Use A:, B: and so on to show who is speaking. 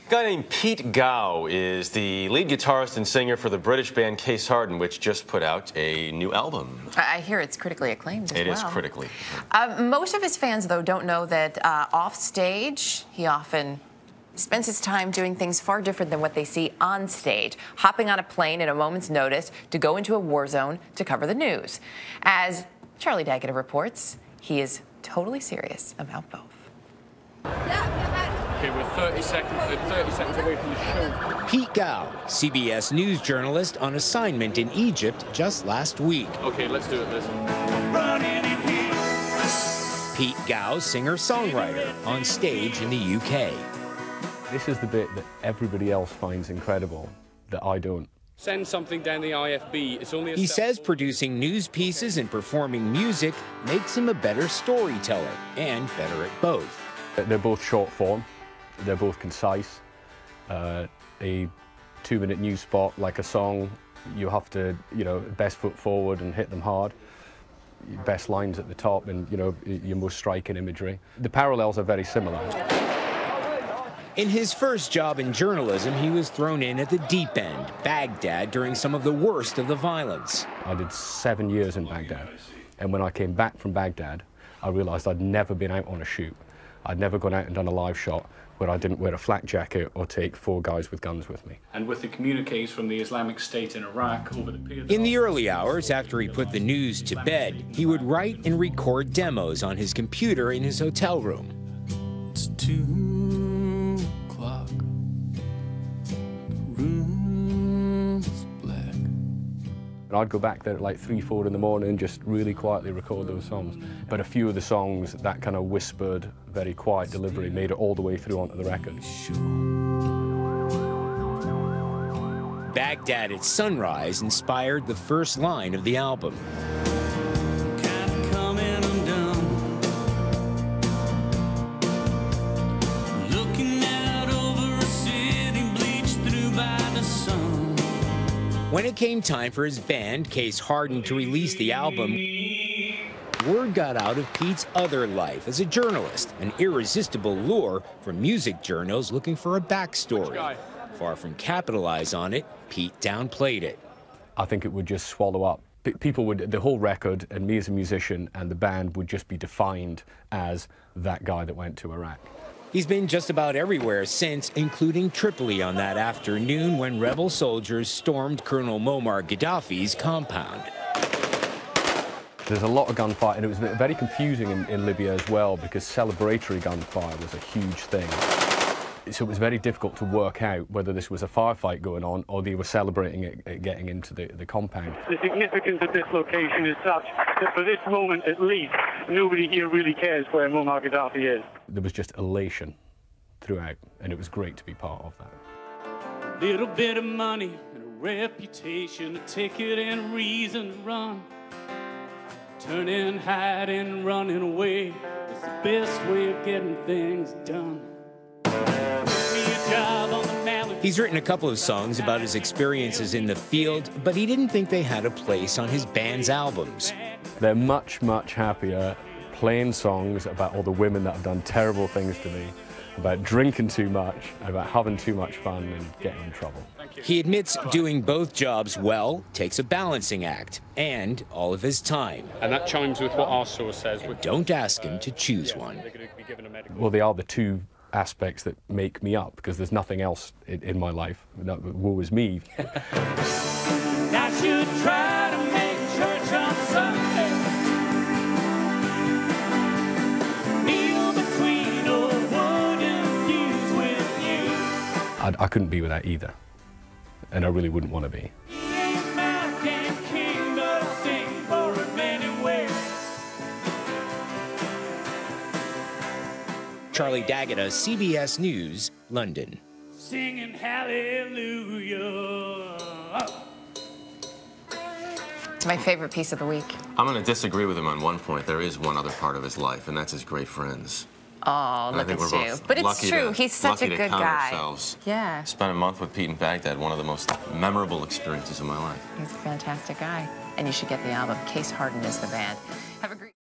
A: A guy named Pete Gow is the lead guitarist and singer for the British band Case Harden, which just put out a new album.
B: I hear it's critically acclaimed as well.
A: It is critically.
B: Most of his fans, though, don't know that off stage, he often spends his time doing things far different than what they see on stage, hopping on a plane at a moment's notice to go into a war zone to cover the news. As Charlie Daggett reports, he is totally serious about both.
C: Okay, we're 30 seconds away from the show.
D: Pete Gow, CBS News journalist on assignment in Egypt just last week.
C: Okay, let's do it, listen.
D: Pete Gow, singer-songwriter, on stage in the UK.
E: This is the bit that everybody else finds incredible, that I don't.
C: Send something down the IFB. It's only a
D: He says producing news pieces and performing music makes him a better storyteller and better at both.
E: They're both short form, they're both concise. A 2-minute news spot, like a song, you have to, best foot forward and hit them hard. Best lines at the top and, your most striking imagery. The parallels are very similar.
D: In his first job in journalism, he was thrown in at the deep end, Baghdad, during some of the worst of the violence.
E: I did 7 years in Baghdad, and when I came back from Baghdad, I realized I'd never been out on a shoot. I'd never gone out and done a live shot where I didn't wear a flak jacket or take 4 guys with guns with me.
C: And with the communiques from the Islamic State in Iraq over the period...
D: In the early hours after he put the news to bed, he would write and record demos on his computer in his hotel room.
F: It's 2 o'clock. The room's black.
E: And I'd go back there at like 3, 4 in the morning and just really quietly record those songs. But a few of the songs, that kind of whispered, very quiet delivery made it all the way through onto the record.
D: Baghdad at Sunrise inspired the first line of the album. When it came time for his band, Case Harden, to release the album, word got out of Pete's other life as a journalist, an irresistible lure for music journals looking for a backstory. Far from capitalize on it, Pete downplayed it.
E: I think it would just swallow up. People would, the whole record and me as a musician and the band would just be defined as that guy that went to Iraq.
D: He's been just about everywhere since, including Tripoli on that afternoon when rebel soldiers stormed Colonel Muammar Gaddafi's compound.
E: There's a lot of gunfire, and it was very confusing in Libya as well because celebratory gunfire was a huge thing. So it was very difficult to work out whether this was a firefight going on or they were celebrating it getting into the compound.
G: The significance of this location is such that for this moment at least, nobody here really cares where Muammar Gaddafi is.
E: There was just elation throughout, and it was great to be part of that.
F: Little bit of money and a reputation, a ticket and a reason to run. Turning, hiding, running away is the best way of getting things done.
D: He's written a couple of songs about his experiences in the field, but he didn't think they had a place on his band's albums.
E: They're much, much happier playing songs about all the women that have done terrible things to me, about drinking too much, about having too much fun and getting in trouble.
D: He admits doing both jobs well takes a balancing act and all of his time.
C: And that chimes with what our source says.
D: Don't ask him to choose one.
E: Well, they are the two aspects that make me up, because there's nothing else in my life. Woe is me.
F: I should try to make church on Sunday. Kneel between old wooden pews with you.
E: I couldn't be without either, and I really wouldn't want to be.
D: Charlie Daggett, CBS News, London.
F: Singing hallelujah.
B: It's my favorite piece of the week.
A: I'm going to disagree with him on one point. There is one other part of his life, and that's his great friends.
B: Oh, look at you. But it's true. He's such a good guy. Yeah.
A: Spent a month with Pete in Baghdad, one of the most memorable experiences of my life.
B: He's a fantastic guy. And you should get the album. Case Harden is the band. Have a great